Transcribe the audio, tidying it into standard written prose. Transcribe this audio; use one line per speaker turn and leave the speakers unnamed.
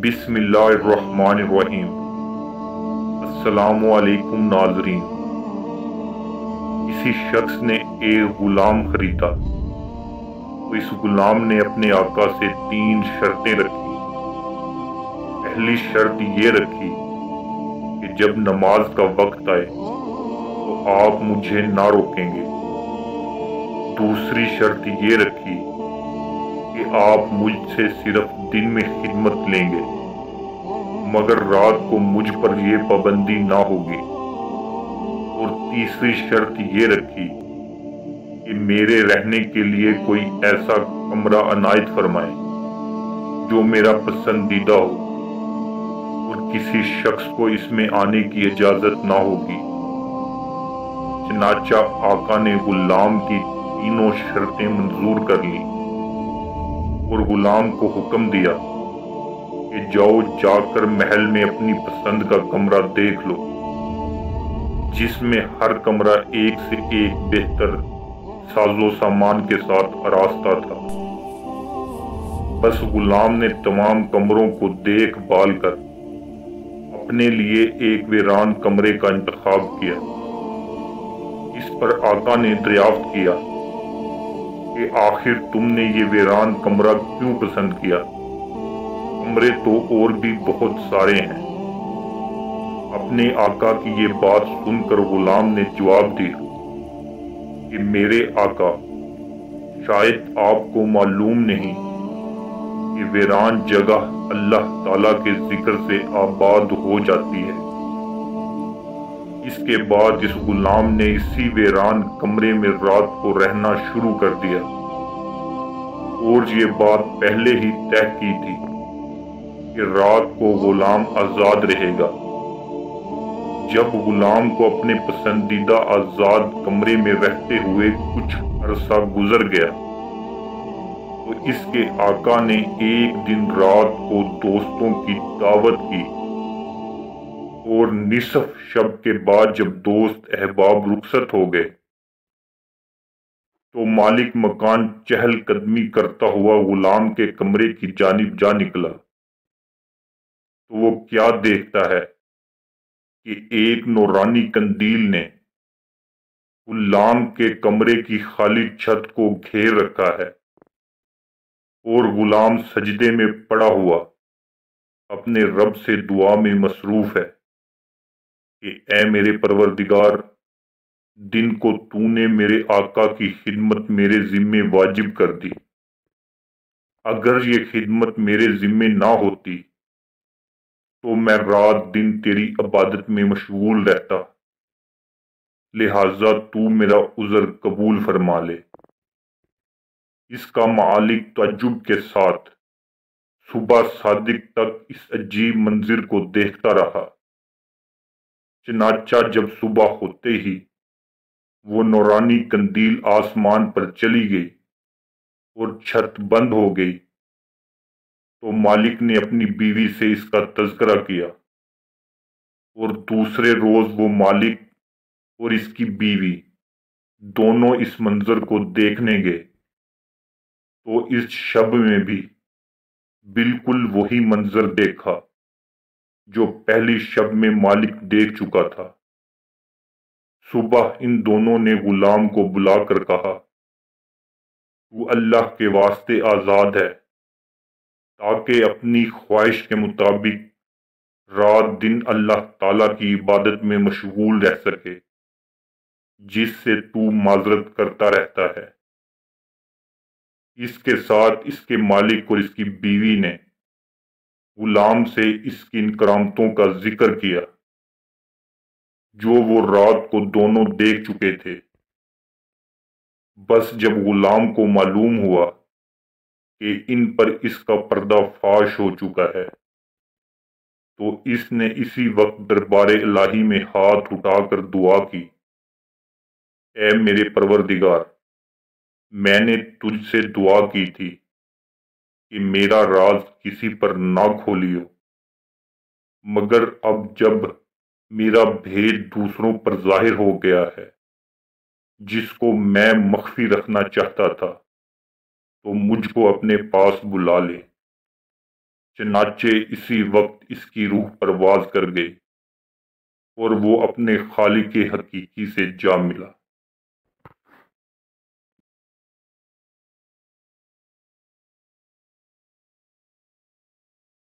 بسم اللہ الرحمن الرحیم۔ السلام علیکم ناظرین۔ کسی شخص نے ایک غلام خریدا تو اس غلام نے اپنے آقا سے 3 شرطیں رکھی۔ پہلی شرط یہ رکھی کہ جب نماز کا وقت آئے تو آپ مجھے نہ روکیں گے۔ دوسری شرط یہ رکھی کہ آپ مجھ سے صرف دن میں خدمت لیں گے، مگر رات کو مجھ پر یہ پابندی نہ ہوگی۔ اور تیسری شرط یہ رکھی کہ میرے رہنے کے لیے کوئی ایسا کمرہ عنایت فرمائے جو میرا پسندیدہ ہو اور کسی شخص کو اس میں آنے کی اجازت نہ ہوگی۔ چنانچہ آقا نے غلام کی تینوں شرطیں منظور کر لیں اور غلام کو حکم دیا کہ جاؤ جا کر محل میں اپنی پسند کا کمرہ دیکھ لو، جس میں ہر کمرہ ایک سے ایک بہتر ساز و سامان کے ساتھ آراستہ تھا۔ بس غلام نے تمام کمروں کو دیکھ بھال کر اپنے لیے ایک ویران کمرے کا انتخاب کیا۔ اس پر آقا نے دریافت کیا کہ آخر تم نے یہ ویران کمرہ کیوں پسند کیا؟ کمرے تو اور بھی بہت سارے ہیں۔ اپنے آقا کی یہ بات سن کر غلام نے جواب دیا کہ میرے آقا، شاید آپ کو معلوم نہیں کہ ویران جگہ اللہ تعالیٰ کے ذکر سے آباد ہو جاتی ہے۔ اس کے بعد اس غلام نے اسی ویران کمرے میں رات کو رہنا شروع کر دیا، اور یہ بات پہلے ہی طے کی تھی کہ رات کو غلام آزاد رہے گا۔ جب غلام کو اپنے پسندیدہ آزاد کمرے میں رہتے ہوئے کچھ عرصہ گزر گیا تو اس کے آقا نے ایک دن رات کو دوستوں کی دعوت کی، اور نصف شب کے بعد جب دوست احباب رخصت ہو گئے تو مالک مکان چہل قدمی کرتا ہوا غلام کے کمرے کی جانب جا نکلا تو وہ کیا دیکھتا ہے کہ ایک نورانی قندیل نے غلام کے کمرے کی خالی چھت کو گھیر رکھا ہے، اور غلام سجدے میں پڑا ہوا اپنے رب سے دعا میں مصروف ہے کہ اے میرے پروردگار، دن کو تو نے میرے آقا کی خدمت میرے ذمے واجب کر دی۔ اگر یہ خدمت میرے ذمے نہ ہوتی تو میں رات دن تیری عبادت میں مشغول رہتا، لہٰذا تو میرا عذر قبول فرما لے۔ اس کا مالک تعجب کے ساتھ صبح صادق تک اس عجیب منظر کو دیکھتا رہا۔ چنانچہ جب صبح ہوتے ہی وہ نورانی قندیل آسمان پر چلی گئی اور چھت بند ہو گئی تو مالک نے اپنی بیوی سے اس کا تذکرہ کیا، اور دوسرے روز وہ مالک اور اس کی بیوی دونوں اس منظر کو دیکھنے گئے تو اس شب میں بھی بالکل وہی منظر دیکھا جو پہلی شب میں مالک دیکھ چکا تھا۔ صبح ان دونوں نے غلام کو بلا کر کہا، تو اللہ کے واسطے آزاد ہے تاکہ اپنی خواہش کے مطابق رات دن اللہ تعالیٰ کی عبادت میں مشغول رہ سکے، جس سے تو معذرت کرتا رہتا ہے۔ اس کے ساتھ اس کے مالک اور اس کی بیوی نے غلام سے اس کی ان کرامتوں کا ذکر کیا جو وہ رات کو دونوں دیکھ چکے تھے۔ بس جب غلام کو معلوم ہوا کہ ان پر اس کا پردہ فاش ہو چکا ہے تو اس نے اسی وقت دربار الہی میں ہاتھ اٹھا کر دعا کی، اے میرے پروردگار، میں نے تجھ سے دعا کی تھی کہ میرا راز کسی پر نہ کھولیو، مگر اب جب میرا بھید دوسروں پر ظاہر ہو گیا ہے جس کو میں مخفی رکھنا چاہتا تھا، تو مجھ کو اپنے پاس بلا لے۔ چنانچہ اسی وقت اس کی روح پرواز کر گئی اور وہ اپنے خالق حقیقی سے جا ملا۔